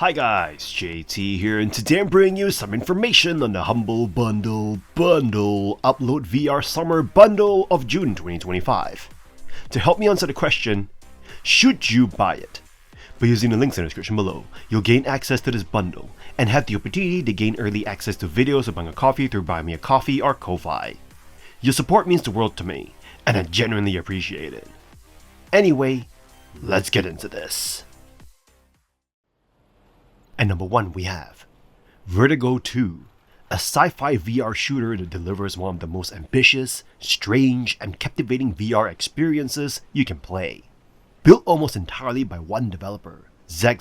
Hi guys, JT here, and today I'm bringing you some information on the Humble Bundle Upload VR Summer Bundle of June 2025. To help me answer the question, should you buy it? By using the links in the description below, you'll gain access to this bundle, and have the opportunity to gain early access to videos of buying a coffee through Buy Me a Coffee or Ko-Fi. Your support means the world to me, and I genuinely appreciate it. Anyway, let's get into this. And number 1 we have Vertigo 2, a sci-fi VR shooter that delivers one of the most ambitious, strange, and captivating VR experiences you can play. Built almost entirely by one developer, Zach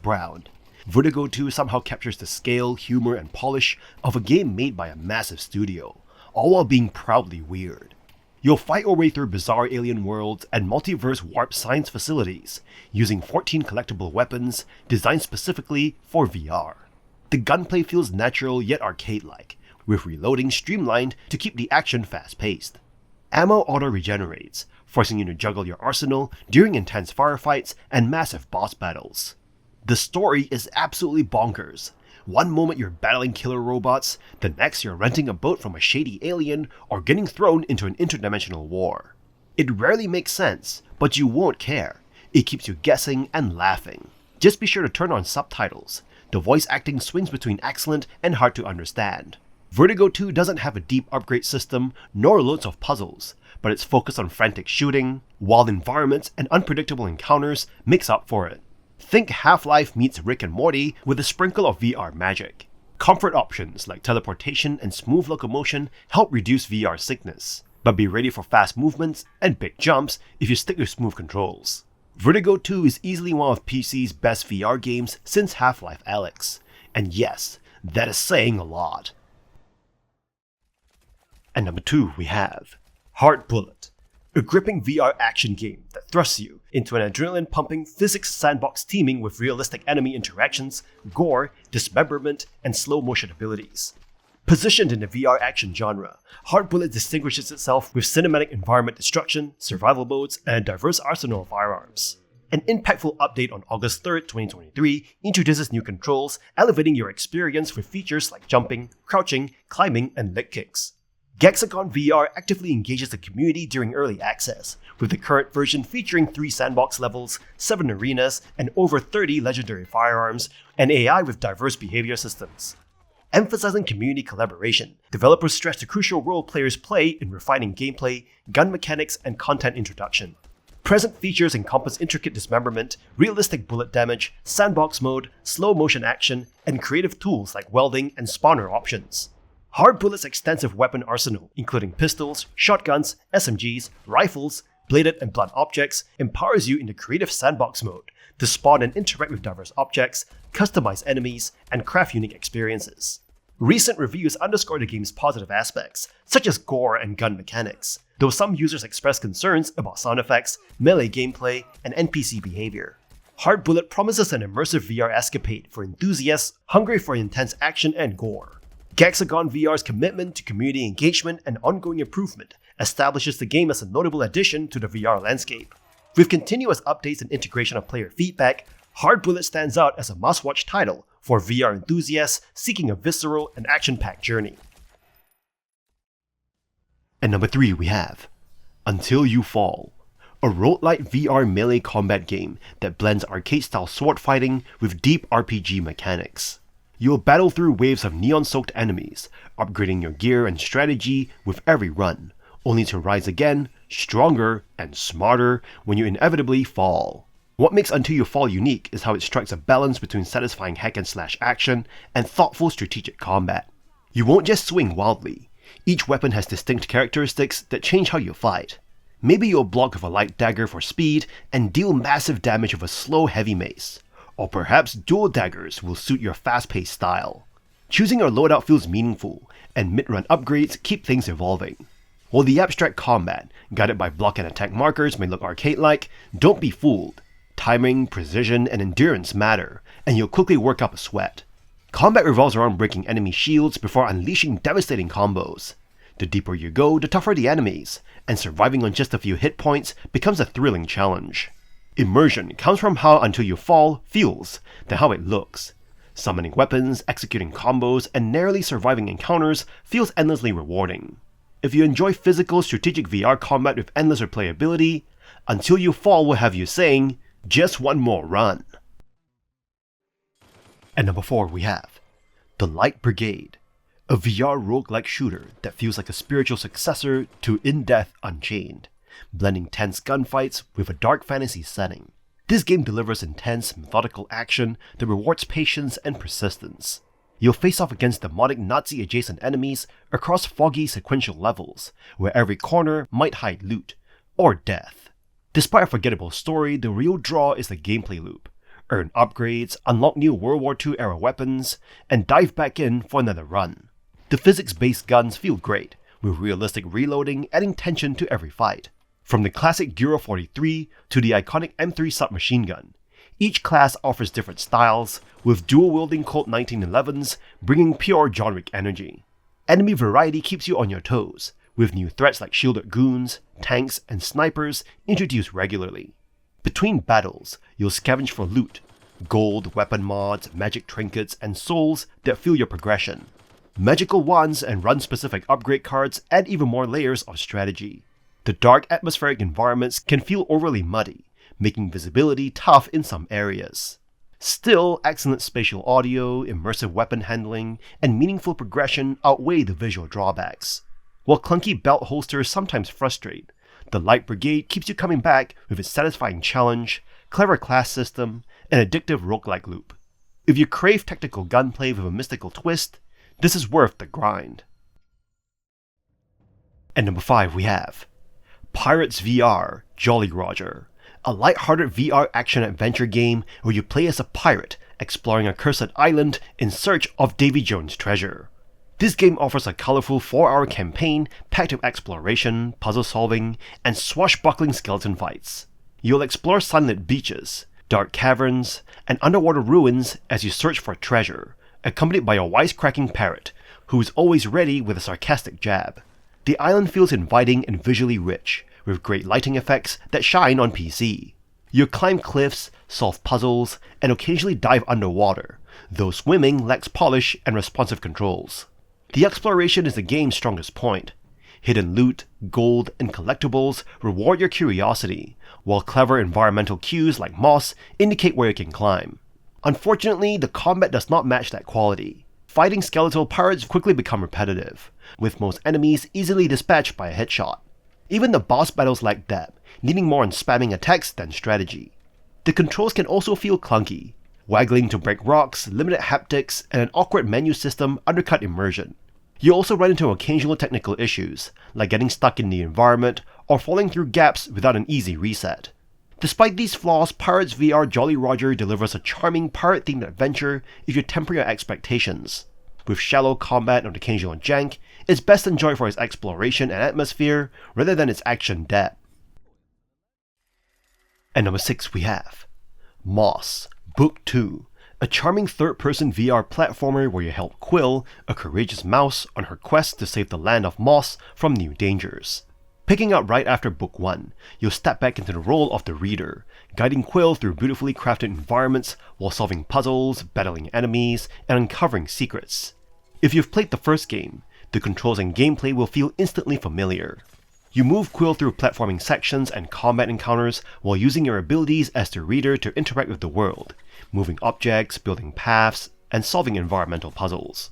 Brown, Vertigo 2 somehow captures the scale, humor, and polish of a game made by a massive studio, all while being proudly weird. You'll fight your way through bizarre alien worlds and multiverse warp science facilities, using 14 collectible weapons designed specifically for VR. The gunplay feels natural yet arcade-like, with reloading streamlined to keep the action fast-paced. Ammo auto-regenerates, forcing you to juggle your arsenal during intense firefights and massive boss battles. The story is absolutely bonkers. One moment you're battling killer robots, the next you're renting a boat from a shady alien or getting thrown into an interdimensional war. It rarely makes sense, but you won't care. It keeps you guessing and laughing. Just be sure to turn on subtitles. The voice acting swings between excellent and hard to understand. Vertigo 2 doesn't have a deep upgrade system nor loads of puzzles, but its focus on frantic shooting, wild environments, and unpredictable encounters makes up for it. Think Half-Life meets Rick and Morty with a sprinkle of VR magic. Comfort options like teleportation and smooth locomotion help reduce VR sickness, but be ready for fast movements and big jumps if you stick with smooth controls. Vertigo 2 is easily one of PC's best VR games since Half-Life Alyx, and yes, that is saying a lot. And number 2 we have Hard Bullet, a gripping VR action game that thrusts you into an adrenaline-pumping physics sandbox teeming with realistic enemy interactions, gore, dismemberment, and slow-motion abilities. Positioned in the VR action genre, Hard Bullet distinguishes itself with cinematic environment destruction, survival modes, and a diverse arsenal of firearms. An impactful update on August 3rd, 2023 introduces new controls, elevating your experience with features like jumping, crouching, climbing, and leg kicks. Gexagon VR actively engages the community during early access, with the current version featuring 3 sandbox levels, 7 arenas, and over 30 legendary firearms, and AI with diverse behavior systems. Emphasizing community collaboration, developers stress the crucial role players play in refining gameplay, gun mechanics, and content introduction. Present features encompass intricate dismemberment, realistic bullet damage, sandbox mode, slow motion action, and creative tools like welding and spawner options. Hard Bullet's extensive weapon arsenal, including pistols, shotguns, SMGs, rifles, bladed and blunt objects, empowers you in the creative sandbox mode to spawn and interact with diverse objects, customize enemies, and craft unique experiences. Recent reviews underscore the game's positive aspects, such as gore and gun mechanics, though some users express concerns about sound effects, melee gameplay, and NPC behavior. Hard Bullet promises an immersive VR escapade for enthusiasts hungry for intense action and gore. Gexagon VR's commitment to community engagement and ongoing improvement establishes the game as a notable addition to the VR landscape. With continuous updates and integration of player feedback, Hard Bullet stands out as a must-watch title for VR enthusiasts seeking a visceral and action-packed journey. And number 3 we have Until You Fall, a roguelike VR melee combat game that blends arcade-style sword fighting with deep RPG mechanics. You'll battle through waves of neon-soaked enemies, upgrading your gear and strategy with every run, only to rise again, stronger and smarter when you inevitably fall. What makes Until You Fall unique is how it strikes a balance between satisfying hack-and-slash action and thoughtful strategic combat. You won't just swing wildly. Each weapon has distinct characteristics that change how you fight. Maybe you'll block with a light dagger for speed and deal massive damage with a slow heavy mace. Or perhaps dual daggers will suit your fast-paced style. Choosing your loadout feels meaningful, and mid-run upgrades keep things evolving. While the abstract combat, guided by block and attack markers, may look arcade-like, don't be fooled. Timing, precision, and endurance matter, and you'll quickly work up a sweat. Combat revolves around breaking enemy shields before unleashing devastating combos. The deeper you go, the tougher the enemies, and surviving on just a few hit points becomes a thrilling challenge. Immersion comes from how Until You Fall feels than how it looks. Summoning weapons, executing combos, and narrowly surviving encounters feels endlessly rewarding. If you enjoy physical strategic VR combat with endless replayability, Until You Fall will have you saying, just one more run. And number 4 we have the Light Brigade, a VR roguelike shooter that feels like a spiritual successor to In Death Unchained, blending tense gunfights with a dark fantasy setting. This game delivers intense, methodical action that rewards patience and persistence. You'll face off against demonic Nazi-adjacent enemies across foggy sequential levels, where every corner might hide loot, or death. Despite a forgettable story, the real draw is the gameplay loop. Earn upgrades, unlock new World War II era weapons, and dive back in for another run. The physics-based guns feel great, with realistic reloading adding tension to every fight. From the classic Giro 43 to the iconic M3 submachine gun, each class offers different styles, with dual-wielding Colt 1911s bringing pure John Wick energy. Enemy variety keeps you on your toes, with new threats like shielded goons, tanks, and snipers introduced regularly. Between battles, you'll scavenge for loot, gold, weapon mods, magic trinkets, and souls that fuel your progression. Magical wands and run-specific upgrade cards add even more layers of strategy. The dark atmospheric environments can feel overly muddy, making visibility tough in some areas. Still, excellent spatial audio, immersive weapon handling, and meaningful progression outweigh the visual drawbacks. While clunky belt holsters sometimes frustrate, the Light Brigade keeps you coming back with its satisfying challenge, clever class system, and addictive roguelike loop. If you crave tactical gunplay with a mystical twist, this is worth the grind. And number 5 we have Pirates VR Jolly Roger, a light-hearted VR action-adventure game where you play as a pirate exploring a cursed island in search of Davy Jones' treasure. This game offers a colorful 4-hour campaign packed with exploration, puzzle solving, and swashbuckling skeleton fights. You'll explore sunlit beaches, dark caverns, and underwater ruins as you search for treasure, accompanied by a wisecracking parrot who is always ready with a sarcastic jab. The island feels inviting and visually rich, with great lighting effects that shine on PC. You'll climb cliffs, solve puzzles, and occasionally dive underwater, though swimming lacks polish and responsive controls. The exploration is the game's strongest point. Hidden loot, gold, and collectibles reward your curiosity, while clever environmental cues like moss indicate where you can climb. Unfortunately, the combat does not match that quality. Fighting skeletal pirates quickly become repetitive, with most enemies easily dispatched by a headshot. Even the boss battles lack depth, needing more on spamming attacks than strategy. The controls can also feel clunky. Waggling to break rocks, limited haptics, and an awkward menu system undercut immersion. You also run into occasional technical issues, like getting stuck in the environment or falling through gaps without an easy reset. Despite these flaws, Pirates VR Jolly Roger delivers a charming pirate-themed adventure if you temper your expectations. With shallow combat and occasional jank, it's best enjoyed for its exploration and atmosphere rather than its action depth. And number 6 we have Moss Book 2, a charming third-person VR platformer where you help Quill, a courageous mouse, on her quest to save the land of Moss from new dangers. Picking up right after Book 1, you'll step back into the role of the reader, guiding Quill through beautifully crafted environments while solving puzzles, battling enemies, and uncovering secrets. If you've played the first game, the controls and gameplay will feel instantly familiar. You move Quill through platforming sections and combat encounters while using your abilities as the reader to interact with the world, moving objects, building paths, and solving environmental puzzles.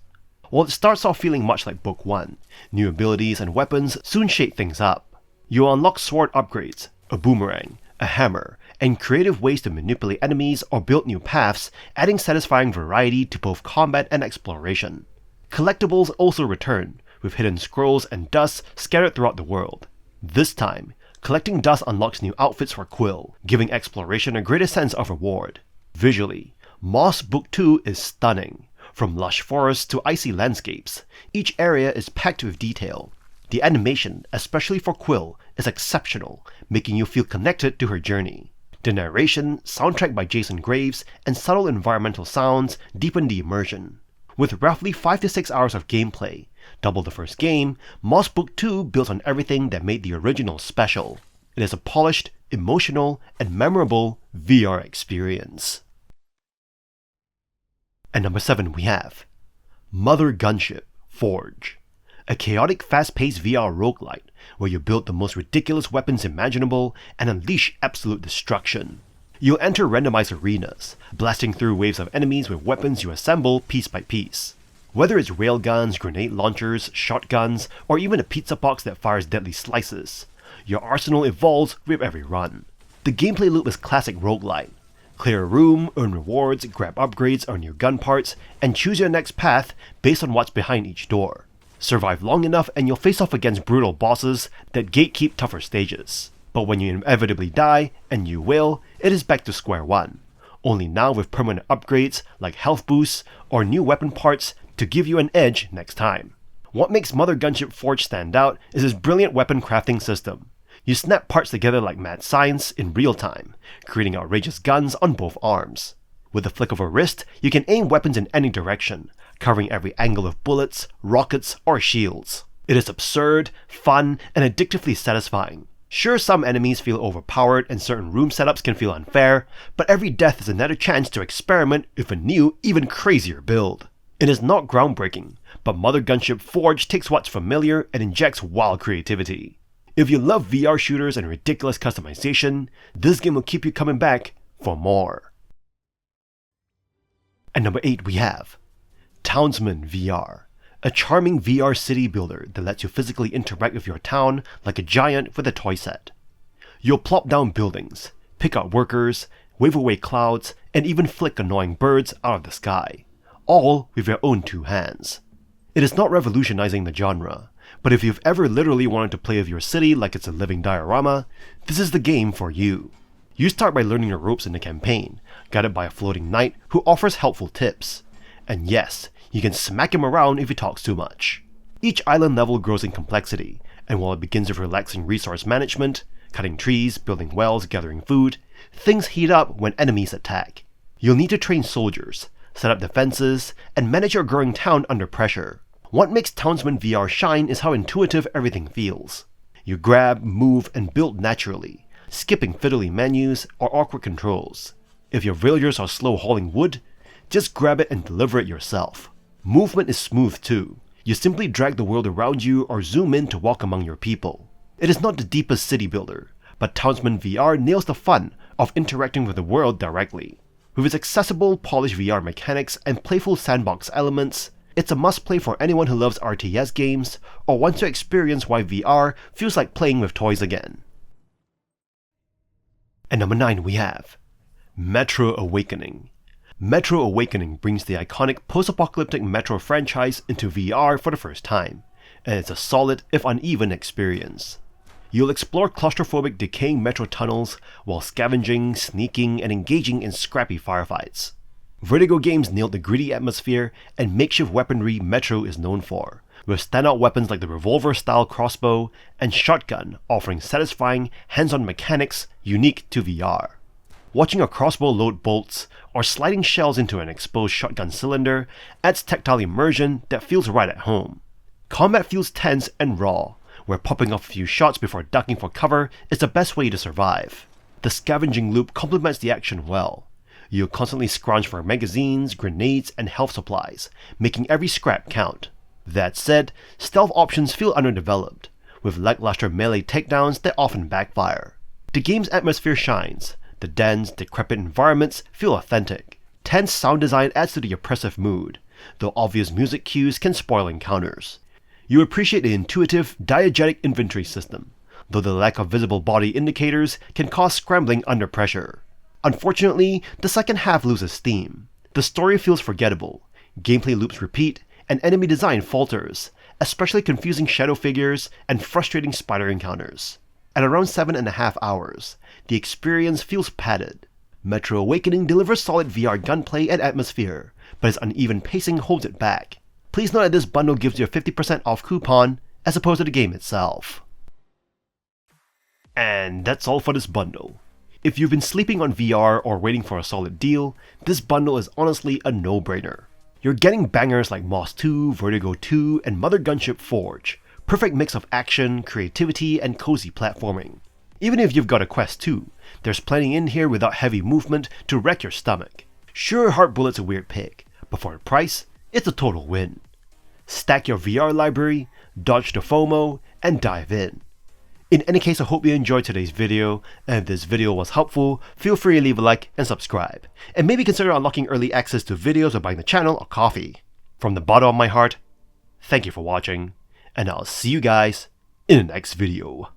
While it starts off feeling much like Book 1, new abilities and weapons soon shake things up. You'll unlock sword upgrades, a boomerang, a hammer, and creative ways to manipulate enemies or build new paths, adding satisfying variety to both combat and exploration. Collectibles also return, with hidden scrolls and dust scattered throughout the world. This time, collecting dust unlocks new outfits for Quill, giving exploration a greater sense of reward. Visually, Moss Book 2 is stunning. From lush forests to icy landscapes, each area is packed with detail. The animation, especially for Quill, is exceptional, making you feel connected to her journey. The narration, soundtrack by Jason Graves, and subtle environmental sounds deepen the immersion. With roughly 5 to 6 hours of gameplay, double the first game, Moss Book 2 builds on everything that made the original special. It is a polished, emotional, and memorable VR experience. And number 7 we have MOTHERGUNSHIP Forge, a chaotic fast-paced VR roguelite where you build the most ridiculous weapons imaginable and unleash absolute destruction. You'll enter randomized arenas, blasting through waves of enemies with weapons you assemble piece by piece. Whether it's railguns, grenade launchers, shotguns, or even a pizza box that fires deadly slices, your arsenal evolves with every run. The gameplay loop is classic roguelite. Clear a room, earn rewards, grab upgrades on your gun parts, and choose your next path based on what's behind each door. Survive long enough and you'll face off against brutal bosses that gatekeep tougher stages. But when you inevitably die, and you will, it is back to square one. Only now with permanent upgrades like health boosts or new weapon parts to give you an edge next time. What makes MOTHERGUNSHIP Forge stand out is its brilliant weapon crafting system. You snap parts together like mad science in real time, creating outrageous guns on both arms. With the flick of a wrist, you can aim weapons in any direction, covering every angle of bullets, rockets, or shields. It is absurd, fun, and addictively satisfying. Sure, some enemies feel overpowered and certain room setups can feel unfair, but every death is another chance to experiment with a new, even crazier build. It is not groundbreaking, but MOTHERGUNSHIP Forge takes what's familiar and injects wild creativity. If you love VR shooters and ridiculous customization, this game will keep you coming back for more. And number 8 we have Townsmen VR, a charming VR city builder that lets you physically interact with your town like a giant with a toy set. You'll plop down buildings, pick out workers, wave away clouds, and even flick annoying birds out of the sky, all with your own 2 hands. It is not revolutionizing the genre, but if you've ever literally wanted to play with your city like it's a living diorama, this is the game for you. You start by learning the ropes in the campaign, guided by a floating knight who offers helpful tips. And yes, you can smack him around if he talks too much. Each island level grows in complexity, and while it begins with relaxing resource management, cutting trees, building wells, gathering food, things heat up when enemies attack. You'll need to train soldiers, set up defenses, and manage your growing town under pressure. What makes Townsmen VR shine is how intuitive everything feels. You grab, move, and build naturally, skipping fiddly menus or awkward controls. If your villagers are slow hauling wood, just grab it and deliver it yourself. Movement is smooth too. You simply drag the world around you or zoom in to walk among your people. It is not the deepest city builder, but Townsmen VR nails the fun of interacting with the world directly. With its accessible, polished VR mechanics and playful sandbox elements, it's a must-play for anyone who loves RTS games or wants to experience why VR feels like playing with toys again. And number 9 we have Metro Awakening. Metro Awakening brings the iconic post-apocalyptic Metro franchise into VR for the first time, and it's a solid, if uneven, experience. You'll explore claustrophobic, decaying metro tunnels while scavenging, sneaking, and engaging in scrappy firefights. Vertigo games nailed the gritty atmosphere and makeshift weaponry Metro is known for, with standout weapons like the revolver-style crossbow and shotgun offering satisfying, hands-on mechanics unique to VR. Watching a crossbow load bolts or sliding shells into an exposed shotgun cylinder adds tactile immersion that feels right at home. Combat feels tense and raw, where popping off a few shots before ducking for cover is the best way to survive. The scavenging loop complements the action well. You'll constantly scrounge for magazines, grenades, and health supplies, making every scrap count. That said, stealth options feel underdeveloped, with lackluster melee takedowns that often backfire. The game's atmosphere shines. The dense, decrepit environments feel authentic. Tense sound design adds to the oppressive mood, though obvious music cues can spoil encounters. You appreciate the intuitive, diegetic inventory system, though the lack of visible body indicators can cause scrambling under pressure. Unfortunately, the second half loses steam. The story feels forgettable, gameplay loops repeat, and enemy design falters, especially confusing shadow figures and frustrating spider encounters. At around 7.5 hours, the experience feels padded. Metro Awakening delivers solid VR gunplay and atmosphere, but its uneven pacing holds it back. Please note that this bundle gives you a 50% off coupon, as opposed to the game itself. And that's all for this bundle. If you've been sleeping on VR or waiting for a solid deal, this bundle is honestly a no-brainer. You're getting bangers like Moss 2, Vertigo 2, and MOTHERGUNSHIP Forge. Perfect mix of action, creativity, and cozy platforming. Even if you've got a Quest 2, there's plenty in here without heavy movement to wreck your stomach. Sure, Heart Bullet's a weird pick, but for the price, it's a total win. Stack your VR library, dodge the FOMO, and dive in. In any case, I hope you enjoyed today's video, and if this video was helpful, feel free to leave a like and subscribe, and maybe consider unlocking early access to videos or buying the channel a coffee. From the bottom of my heart, thank you for watching, and I'll see you guys in the next video.